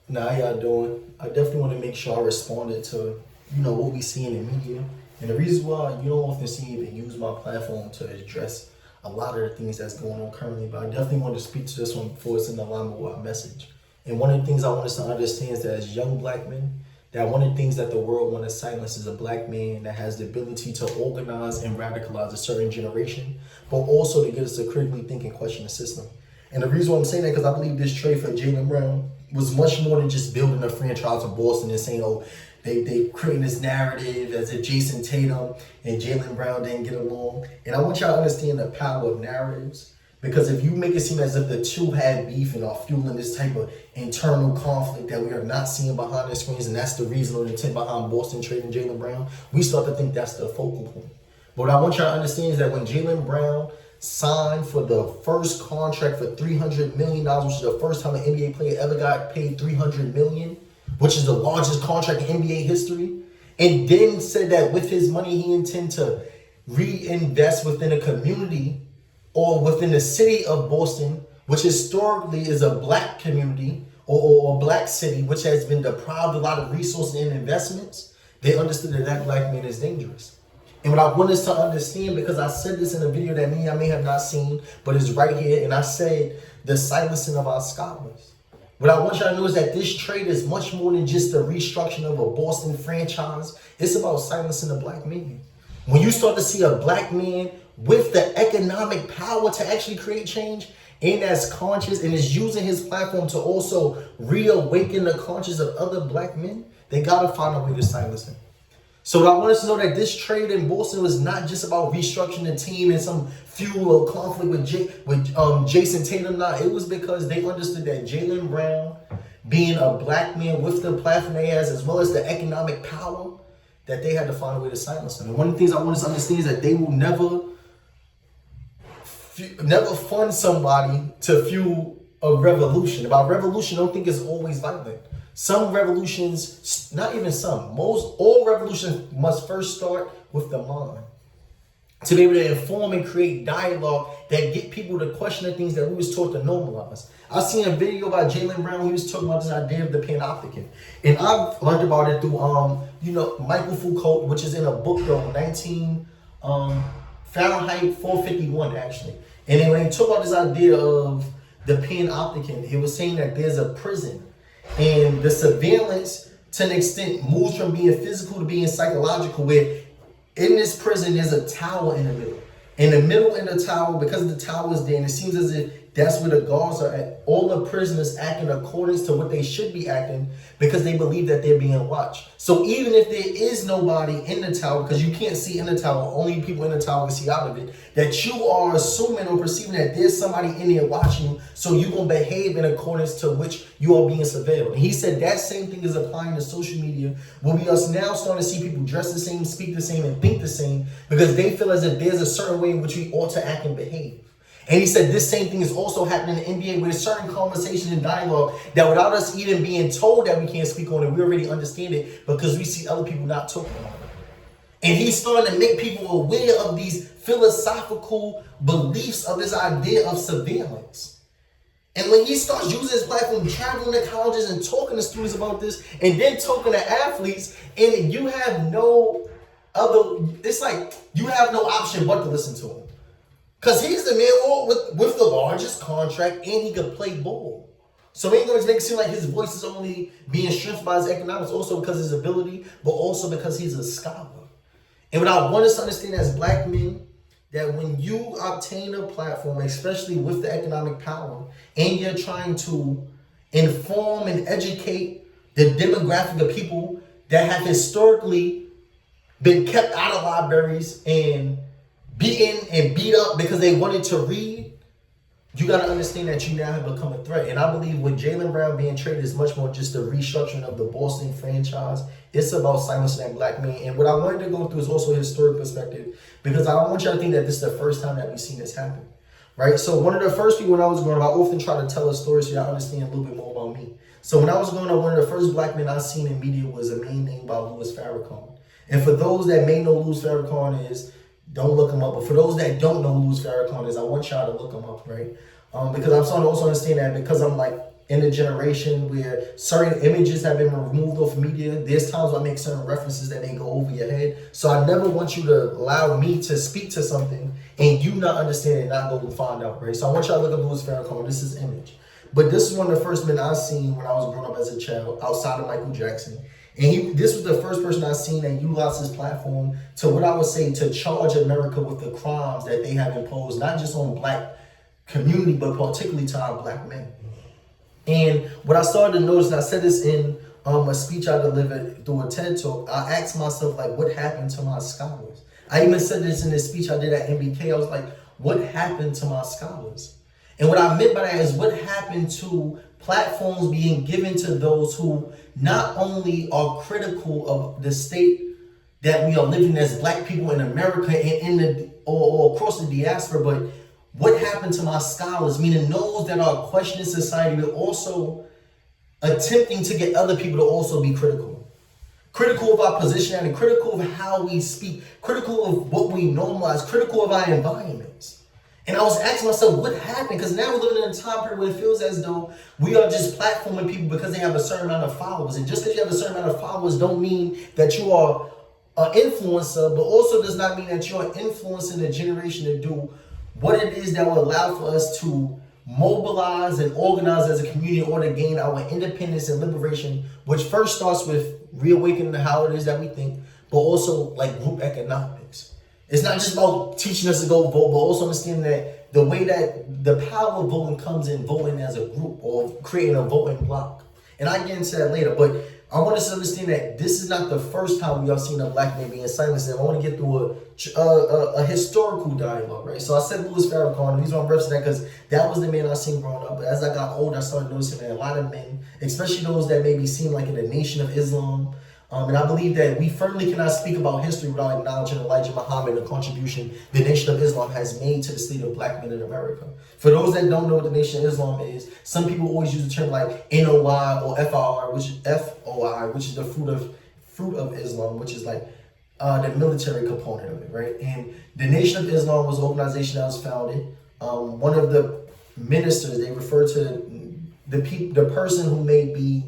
Now, how y'all doing? I definitely want to make sure I responded to, what we see in the media. And the reason why you don't often see me use my platform to address a lot of the things that's going on currently, but I definitely want to speak to this one before it's in alignment with our message. And one of the things I want us to understand is that as young black men, that one of the things that the world wants to silence is a black man that has the ability to organize and radicalize a certain generation, but also to get us to critically think and question the system. And the reason why I'm saying that because I believe this trade for Jaylen Brown was much more than just building a franchise for Boston and saying, oh, they creating this narrative as if Jason Tatum and Jaylen Brown didn't get along. And I want y'all to understand the power of narratives. Because if you make it seem as if the two had beef and are fueling this type of internal conflict that we are not seeing behind the screens, and that's the reason or the intent behind Boston trading Jaylen Brown, we start to think that's the focal point. But what I want y'all to understand is that when Jaylen Brown signed for the first contract for $300 million, which is the first time an NBA player ever got paid $300 million, which is the largest contract in NBA history, and then said that with his money he intends to reinvest within a community or within the city of Boston, which historically is a black community or a black city, which has been deprived of a lot of resources and investments, they understood that that black man is dangerous. And what I want us to understand, because I said this in a video that I may have not seen, but it's right here, and I said the silencing of our scholars. What I want y'all to know is that this trade is much more than just the restructuring of a Boston franchise. It's about silencing the black man. When you start to see a black man with the economic power to actually create change and as conscious and is using his platform to also reawaken the conscience of other black men, they gotta find a way to silence him. So I want us to know that this trade in Boston was not just about restructuring the team and some fuel or conflict with Jason Tatum. Nah, it was because they understood that Jaylen Brown, being a black man with the platform they has, as well as the economic power, that they had to find a way to silence him. And one of the things I want us to understand is that they will never fund somebody to fuel a revolution. About revolution, don't think it's always violent. Some revolutions, not even some, all revolutions must first start with the mind. To be able to inform and create dialogue that get people to question the things that we was taught to normalize. I seen a video about Jaylen Brown. He was talking about this idea of the Panopticon. And I've learned about it through, Michael Foucault, which is in a book, though, Fahrenheit 451, actually. And then when he talked about this idea of the Panopticon, he was saying that there's a prison. And the surveillance, to an extent, moves from being physical to being psychological, where in this prison, there's a tower in the middle. In the middle in the tower, because the tower is there, and it seems as if that's where the guards are at, all the prisoners act in accordance to what they should be acting because they believe that they're being watched. So even if there is nobody in the tower, because you can't see in the tower, only people in the tower can see out of it, that you are assuming or perceiving that there's somebody in there watching you, so you're going to behave in accordance to which you are being surveilled. And he said that same thing is applying to social media, where we are now starting to see people dress the same, speak the same, and think the same, because they feel as if there's a certain way in which we ought to act and behave. And he said this same thing is also happening in the NBA, where there's certain conversations and dialogue that without us even being told that we can't speak on it, we already understand it because we see other people not talking about it. And he's starting to make people aware of these philosophical beliefs of this idea of surveillance. And when he starts using his platform, traveling to colleges and talking to students about this, and then talking to athletes, and you have no other, it's like you have no option but to listen to him. Because he's the man with the largest contract and he could play ball. So it ain't going to make it seem like his voice is only being strengthened by his economics, also because of his ability, but also because he's a scholar. And what I want us to understand as black men, that when you obtain a platform, especially with the economic power, and you're trying to inform and educate the demographic of people that have historically been kept out of libraries and beaten and beat up because they wanted to read, you got to understand that you now have become a threat. And I believe with Jaylen Brown being traded is much more just the restructuring of the Boston franchise. It's about silencing that black man. And what I wanted to go through is also a historic perspective, because I don't want y'all to think that this is the first time that we've seen this happen, right? So one of the first people when I was growing up, I often try to tell a story so y'all understand a little bit more about me. So when I was growing up, one of the first black men I seen in media was a man named Louis Farrakhan. And for those that may know Louis Farrakhan is, don't look him up. But for those that don't know who Louis Farrakhan is, I want y'all to look him up, right? Because I'm starting to also understand that because I'm like in the generation where certain images have been removed off media. There's times I make certain references that may go over your head. So I never want you to allow me to speak to something and you not understand it, not go and find out, right? So I want y'all to look up Louis Farrakhan. This is Image. But this is one of the first men I seen when I was growing up as a child, outside of Michael Jackson. And this was the first person I seen that utilized his platform to, what I would say, to charge America with the crimes that they have imposed, not just on black community, but particularly to our black men. And what I started to notice, and I said this in a speech I delivered through a TED Talk, I asked myself, like, what happened to my scholars? I even said this in this speech I did at MBK. I was like, what happened to my scholars? And what I meant by that is what happened to platforms being given to those who not only are critical of the state that we are living as black people in America and in the or across the diaspora, but what happened to my scholars, meaning those that are questioning society, but also attempting to get other people to also be critical. Critical of our position and critical of how we speak, critical of what we normalize, critical of our environments. And I was asking myself, what happened? Because now we're living in a time period where it feels as though we are just platforming people because they have a certain amount of followers. And just because you have a certain amount of followers don't mean that you are an influencer, but also does not mean that you're influencing a generation to do what it is that will allow for us to mobilize and organize as a community in order to gain our independence and liberation, which first starts with reawakening how it is that we think, but also like group economics. It's not just about teaching us to go vote, but also understanding that the way that the power of voting comes in voting as a group or creating a voting block. And I get into that later, but I want us to understand that this is not the first time we have seen a black man being silenced. And I want to get through a historical dialogue, right? So I said Louis Farrakhan, and the reason I'm referencing that because that was the man I seen growing up. But as I got older, I started noticing that a lot of men, especially those that maybe seem like in the Nation of Islam, and I believe that we firmly cannot speak about history without acknowledging Elijah Muhammad and the contribution the Nation of Islam has made to the state of black men in America. For those that don't know what the Nation of Islam is, some people always use the term like NOI or FOI, which is the fruit of Islam, which is like the military component of it, right? And the Nation of Islam was an organization that was founded. One of the ministers, they refer to the person who may be,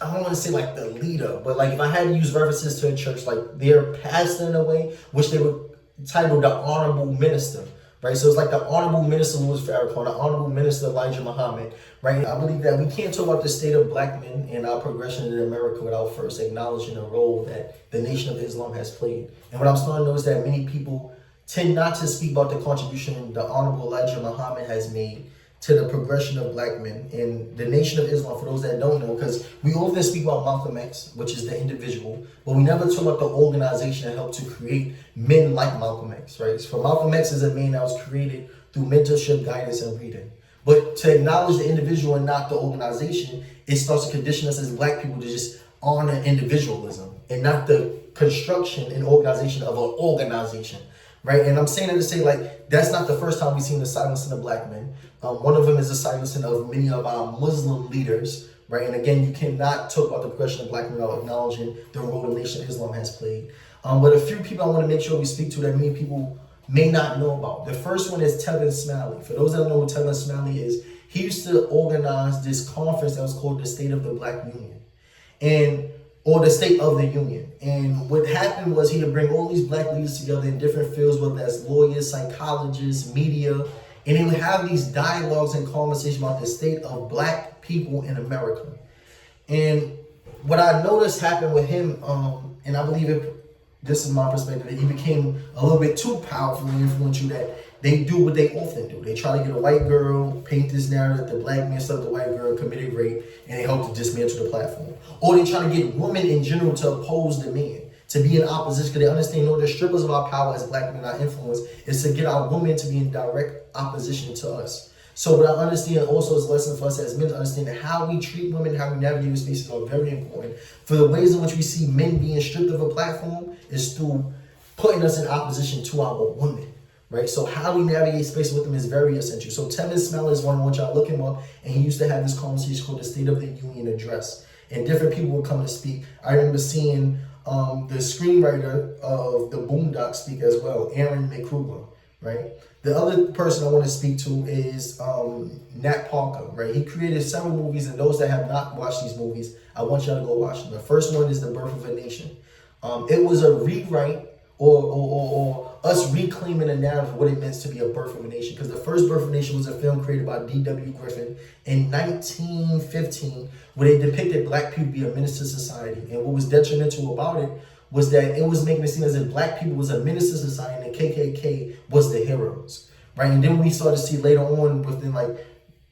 I don't want to say like the leader, but like if I had to use references to a church, like their pastor in a way, which they would title the Honorable Minister, right? So it's like the Honorable Minister Louis Farrakhan, the Honorable Minister Elijah Muhammad, right? I believe that we can't talk about the state of black men and our progression in America without first acknowledging the role that the Nation of Islam has played. And what I'm starting to know is that many people tend not to speak about the contribution the Honorable Elijah Muhammad has made to the progression of black men and the Nation of Islam, for those that don't know, because we often speak about Malcolm X, which is the individual, but we never talk about the organization that helped to create men like Malcolm X, right? So Malcolm X is a man that was created through mentorship, guidance, and reading. But to acknowledge the individual and not the organization, it starts to condition us as black people to just honor individualism and not the construction and organization of an organization. Right, and I'm saying that to say, like, that's not the first time we've seen the silencing of black men. One of them is the silencing of many of our Muslim leaders, right? And again, you cannot talk about the progression of black men without acknowledging the role the Nation of Islam has played. But a few people I want to make sure we speak to that many people may not know about. The first one is Tavis Smiley. For those that don't know who Tavis Smiley is, he used to organize this conference that was called the State of the Black Union. Or the State of the Union. And what happened was he would bring all these black leaders together in different fields, whether that's lawyers, psychologists, media, and they would have these dialogues and conversations about the state of black people in America. And what I noticed happened with him, and I believe this is my perspective, he became a little bit too powerful and influential that they do what they often do. They try to get a white girl, paint this narrative that the black man slept with the white girl, committed rape, and they hope to dismantle the platform. Or they try to get women in general to oppose the man, to be in opposition, because they understand, the strippers of our power as black men, our influence, is to get our women to be in direct opposition to us. So what I understand also is a lesson for us as men to understand that how we treat women, how we navigate the spaces are very important. For the ways in which we see men being stripped of a platform is through putting us in opposition to our women. Right, so how we navigate space with them is very essential. So Tavis Smiley is one I want y'all to look him up, and he used to have this conversation called the State of the Union Address, and different people would come to speak. I remember seeing the screenwriter of the Boondock speak as well, Aaron McCruger, right? The other person I want to speak to is Nat Parker, right? He created several movies, and those that have not watched these movies, I want y'all to go watch them. The first one is The Birth of a Nation. It was a rewrite or us reclaiming the narrative of what it meant to be a birth of a nation. Because the first Birth of a Nation was a film created by D.W. Griffin in 1915, where they depicted black people be a menace to society. And what was detrimental about it was that it was making it seem as if black people was a menace to society and the KKK was the heroes, right? And then we started to see later on, within like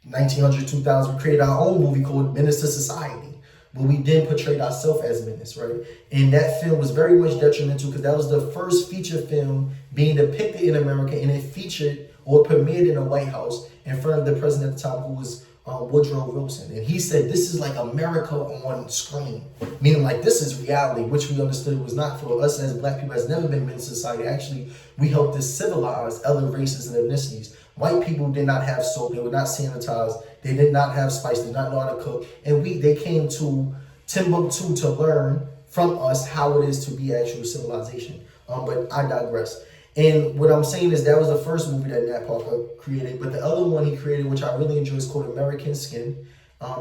1900, 2000, we created our own movie called Menace to Society, but we then portrayed ourselves as menace, right? And that film was very much detrimental because that was the first feature film being depicted in America, and it featured or premiered in the White House in front of the president at the time, who was Woodrow Wilson. And he said, this is like America on screen, meaning like this is reality, which we understood was not. For us as black people, has never been menace to society. Actually, we helped to civilize other races and ethnicities. White people did not have soap, they were not sanitized, they did not have spice, they did not know how to cook. And they came to Timbuktu to learn from us how it is to be actual civilization. But I digress. And what I'm saying is that was the first movie that Nat Parker created. But the other one he created, which I really enjoy, is called American Skin.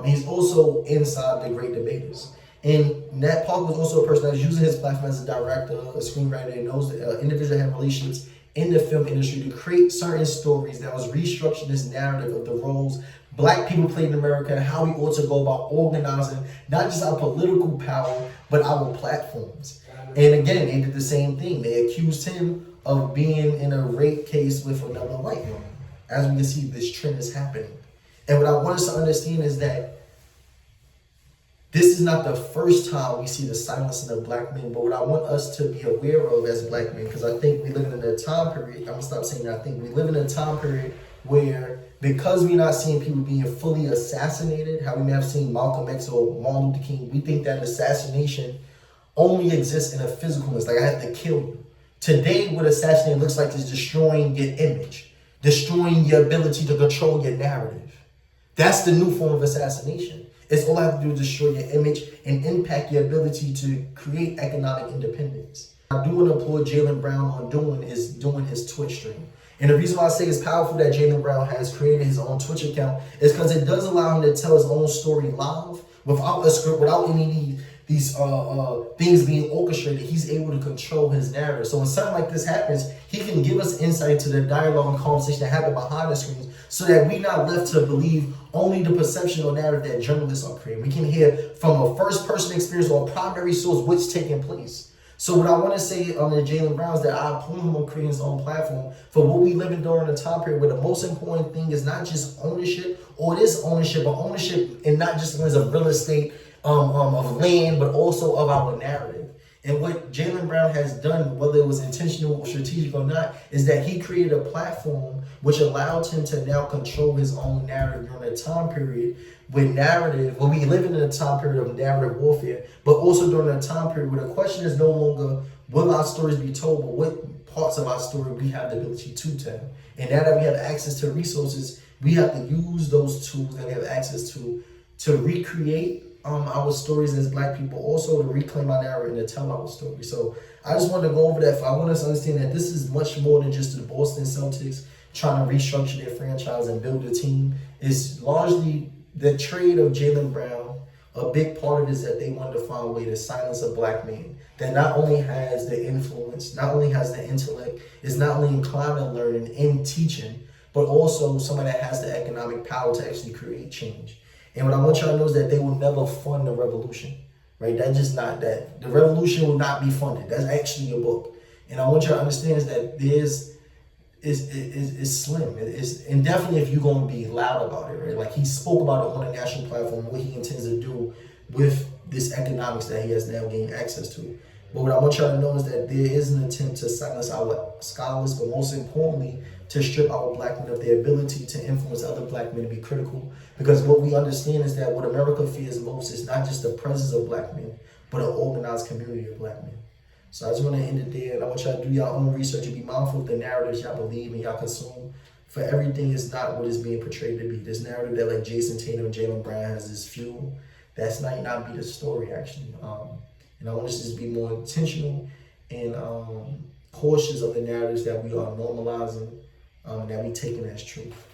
He's also inside The Great Debaters. And Nat Parker was also a person that was using his platform as a director, a screenwriter, and knows that individuals have relationships in the film industry to create certain stories that was restructuring this narrative of the roles black people played in America and how we ought to go about organizing not just our political power, but our platforms. And again, they did the same thing. They accused him of being in a rape case with another white woman. As we can see, this trend is happening. And what I want us to understand is that this is not the first time we see the silencing of black men, but what I want us to be aware of as black men, because I think we live in a time period, I'm gonna stop saying that, I think we live in a time period where, because we're not seeing people being fully assassinated, how we may have seen Malcolm X or Martin Luther King, we think that assassination only exists in a physicalness, like I have to kill you. Today, what assassinating looks like is destroying your image, destroying your ability to control your narrative. That's the new form of assassination. It's all I have to do is destroy your image and impact your ability to create economic independence. I do want to applaud Jaylen Brown on doing his Twitch stream. And the reason why I say it's powerful that Jaylen Brown has created his own Twitch account is because it does allow him to tell his own story live without a script, without any these things being orchestrated. He's able to control his narrative. So when something like this happens, he can give us insight to the dialogue and conversation that happen behind the screens, so that we're not left to believe only the perception or narrative that journalists are creating. We can hear from a first-person experience or a primary source what's taking place. So what I want to say on the Jaylen Brown is that I applaud him on creating his own platform for what we live in during a time period where the most important thing is not just ownership, or it is ownership, but ownership and not just as of real estate, of land, but also of our narrative. And what Jaylen Brown has done, whether it was intentional or strategic or not, is that he created a platform which allowed him to now control his own narrative during a time period where we live in a time period of narrative warfare, but also during a time period where the question is no longer will our stories be told, but what parts of our story we have the ability to tell. And now that we have access to resources, we have to use those tools that we have access to recreate our stories as black people, also to reclaim our narrative and to tell our story. So I just wanted to go over that. I want us to understand that this is much more than just the Boston Celtics trying to restructure their franchise and build a team. It's largely the trade of Jaylen Brown. A big part of it is that they wanted to find a way to silence a black man that not only has the influence, not only has the intellect, is not only inclined in learning and teaching, but also somebody that has the economic power to actually create change. And what I want y'all to know is that they will never fund the revolution, right? That's just not that. The revolution will not be funded. That's actually a book. And I want y'all to understand is that it's slim. And definitely if you're going to be loud about it, right? Like he spoke about it on a national platform, what he intends to do with this economics that he has now gained access to. But what I want y'all to know is that there is an attempt to silence our scholars, but most importantly, to strip our black men of their ability to influence other black men to be critical. Because what we understand is that what America fears most is not just the presence of black men, but an organized community of black men. So I just want to end it there, and I want y'all to do your own research and be mindful of the narratives y'all believe and y'all consume. For everything is not what is being portrayed to be. This narrative that like Jason Tatum and Jaylen Brown has this fuel, that's not be the story actually. And I want us to just be more intentional and cautious of the narratives that we are normalizing that we taking as truth.